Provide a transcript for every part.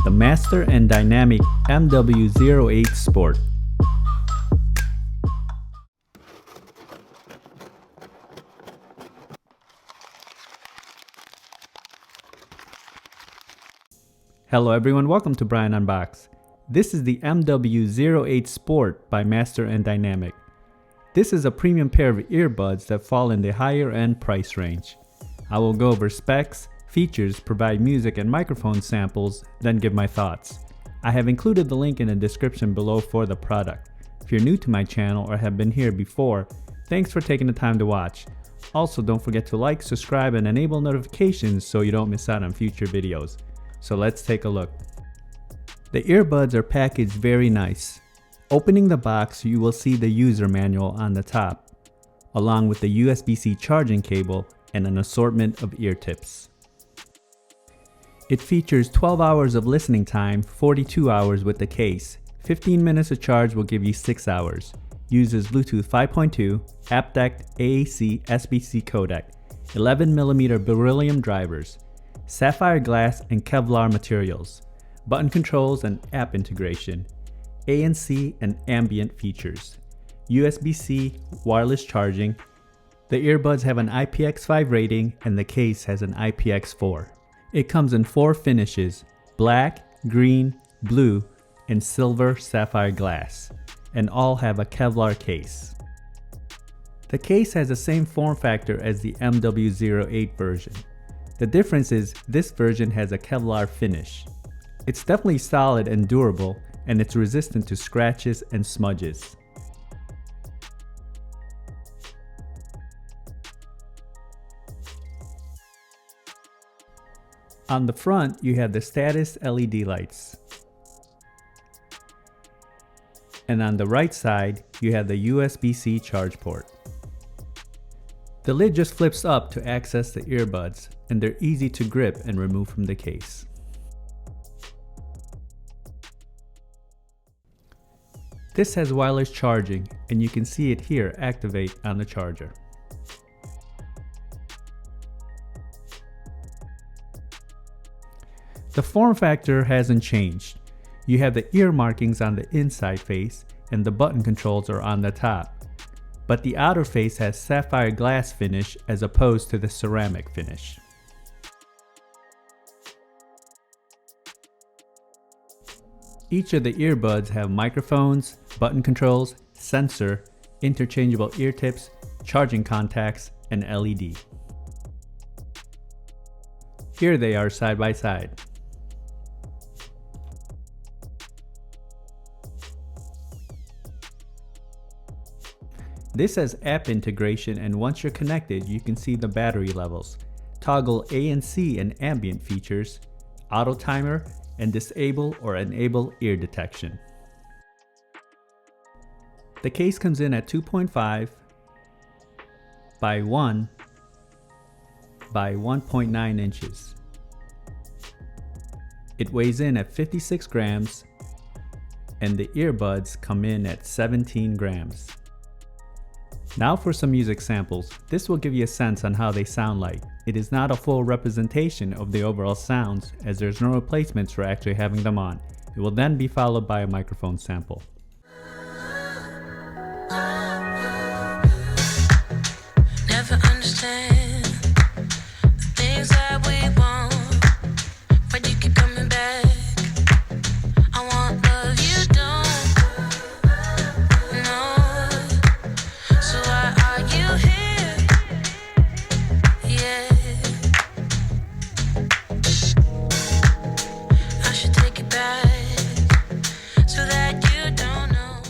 the Master Dynamic MW08 Sport. Hello everyone, welcome to Brian Unboxed. This is the MW08 Sport by Master Dynamic. This is a premium pair of earbuds that fall in the higher end price range. I will go over specs, features, provide music and microphone samples, then give my thoughts. I have included the link in the description below for the product. If you're new to my channel or have been here before, thanks for taking the time to watch. Also, don't forget to like, subscribe, and enable notifications so you don't miss out on future videos. So let's take a look. The earbuds are packaged very nice. Opening the box, you will see the user manual on the top, along with the USB-C charging cable and an assortment of ear tips. It features 12 hours of listening time, 42 hours with the case. 15 minutes of charge will give you 6 hours. Uses Bluetooth 5.2, aptX, AAC, SBC codec, 11mm beryllium drivers, sapphire glass and Kevlar materials, button controls and app integration, ANC and ambient features, USB-C wireless charging. The earbuds have an IPX5 rating and the case has an IPX4. It comes in 4 finishes: black, green, blue, and silver sapphire glass, and all have a Kevlar case. The case has the same form factor as the MW08 version. The difference is this version has a Kevlar finish. It's definitely solid and durable, and it's resistant to scratches and smudges. On the front, you have the status LED lights. And on the right side, you have the USB-C charge port. The lid just flips up to access the earbuds, and they're easy to grip and remove from the case. This has wireless charging, and you can see it here activate on the charger. The form factor hasn't changed. You have the ear markings on the inside face and the button controls are on the top. But the outer face has sapphire glass finish as opposed to the ceramic finish. Each of the earbuds have microphones, button controls, sensor, interchangeable ear tips, charging contacts, and LED. Here they are side by side. This has app integration, and once you're connected, you can see the battery levels, toggle ANC and ambient features, auto timer, and disable or enable ear detection. The case comes in at 2.5 by 1 by 1.9 inches. It weighs in at 56 grams, and the earbuds come in at 17 grams. Now for some music samples. This will give you a sense on how they sound like. It is not a full representation of the overall sounds, as there's no replacements for actually having them on. It will then be followed by a microphone sample. Never understand the things that we want, but you keep coming back. I want love you don't know, so why are you here? Yeah, I should take it back so that you don't know.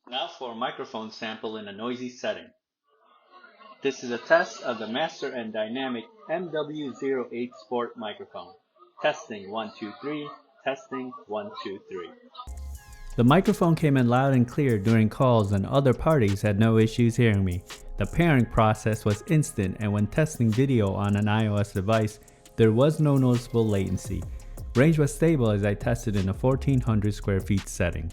Now for a microphone sample in a noisy setting. This is a test of the Master Dynamic MW08 Sport microphone. Testing 1 2 3. Testing 1 2 3. The microphone came in loud and clear during calls and other parties had no issues hearing me. The pairing process was instant, and when testing video on an iOS device, there was no noticeable latency. Range was stable as I tested in a 1400 square feet setting.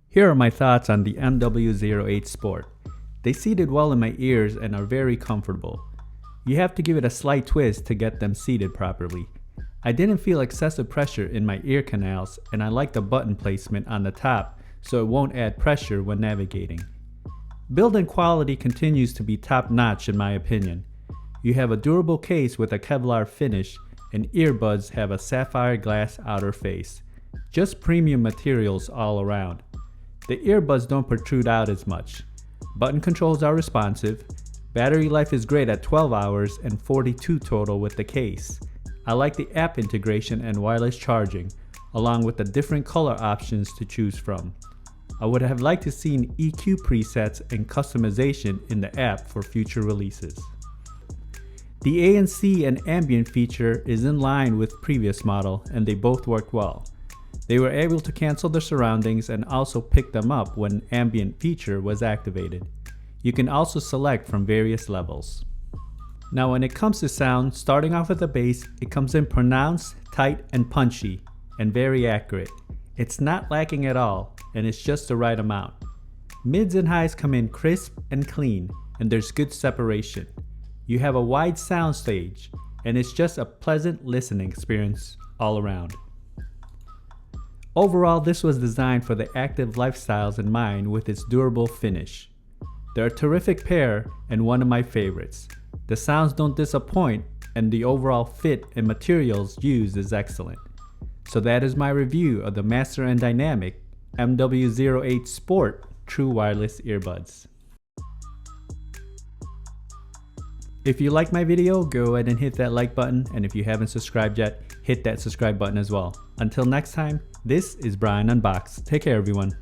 Here are my thoughts on the MW08 Sport. They seated well in my ears and are very comfortable. You have to give it a slight twist to get them seated properly. I didn't feel excessive pressure in my ear canals, and I like the button placement on the top so it won't add pressure when navigating. Build-in quality continues to be top-notch in my opinion. You have a durable case with a Kevlar finish, and earbuds have a sapphire glass outer face. Just premium materials all around. The earbuds don't protrude out as much. Button controls are responsive. Battery life is great at 12 hours and 42 total with the case. I like the app integration and wireless charging, along with the different color options to choose from. I would have liked to see EQ presets and customization in the app for future releases. The ANC and ambient feature is in line with previous model, and they both worked well. They were able to cancel their surroundings and also pick them up when ambient feature was activated. You can also select from various levels. Now when it comes to sound, starting off with the bass, it comes in pronounced, tight, and punchy, and very accurate. It's not lacking at all, and it's just the right amount. Mids and highs come in crisp and clean, and there's good separation. You have a wide sound stage, and it's just a pleasant listening experience all around. Overall, this was designed for the active lifestyles in mind with its durable finish. They're a terrific pair and one of my favorites. The sounds don't disappoint, and the overall fit and materials used is excellent. So that is my review of the Master Dynamic MW08 Sport True Wireless Earbuds. If you like my video, go ahead and hit that like button, and if you haven't subscribed yet, hit that subscribe button as well. Until next time, this is Brian Unboxed. Take care everyone.